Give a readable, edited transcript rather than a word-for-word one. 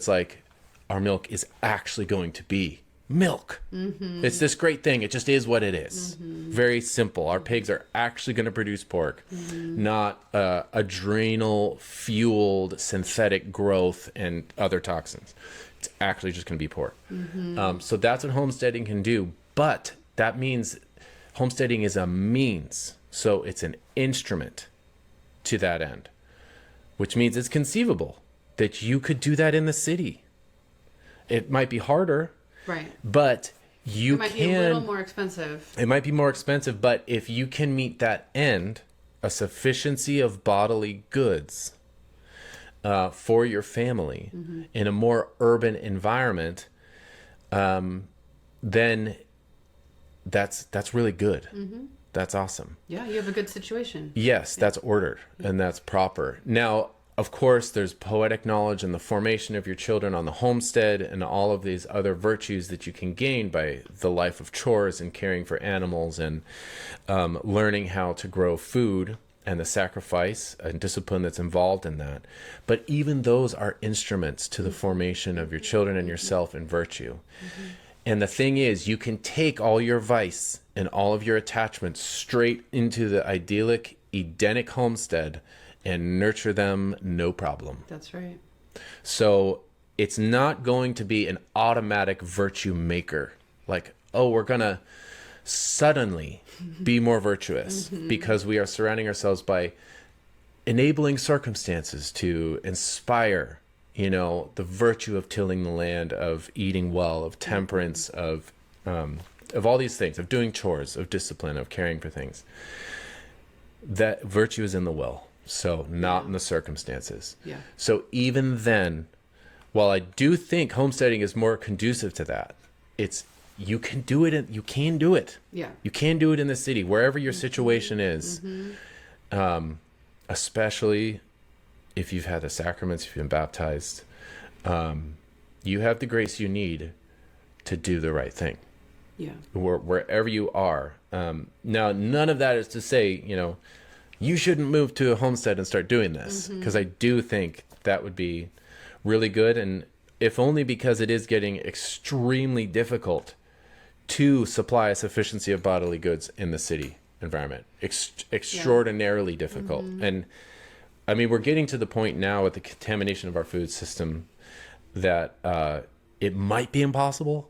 It's like our milk is actually going to be milk. It's this great thing. It just is what it is. Very simple. Our pigs are actually going to produce pork, not adrenal fueled synthetic growth and other toxins. It's actually just going to be pork. So that's what homesteading can do. But that means homesteading is a means. So it's an instrument to that end, which means it's conceivable that you could do that in the city. It might be harder. Right. But you can. It might be a little more expensive. It might be more expensive, but if you can meet that end, a sufficiency of bodily goods for your family in a more urban environment, then that's really good. That's awesome. Yeah, you have a good situation. Yes, that's ordered and that's proper. Now, of course, there's poetic knowledge in the formation of your children on the homestead and all of these other virtues that you can gain by the life of chores and caring for animals and learning how to grow food and the sacrifice and discipline that's involved in that. But even those are instruments to the formation of your children and yourself in virtue. And the thing is, you can take all your vice and all of your attachments straight into the idyllic, Edenic homestead and nurture them no problem. That's right. So it's not going to be an automatic virtue maker. Like, oh, we're going to suddenly be more virtuous because we are surrounding ourselves by enabling circumstances to inspire, the virtue of tilling the land, of eating well, of temperance, of all these things, of doing chores, of discipline, of caring for things. That virtue is in the will. So not in the circumstances. Yeah. So even then, while I do think homesteading is more conducive to that, you can do it. You can do it. Yeah. You can do it in the city, wherever your situation is. Especially if you've had the sacraments, if you've been baptized, you have the grace you need to do the right thing. Yeah. Wherever you are. Now, none of that is to say, you shouldn't move to a homestead and start doing this, because I do think that would be really good. And if only because it is getting extremely difficult to supply a sufficiency of bodily goods in the city environment. Extraordinarily difficult. And I mean, we're getting to the point now with the contamination of our food system that it might be impossible.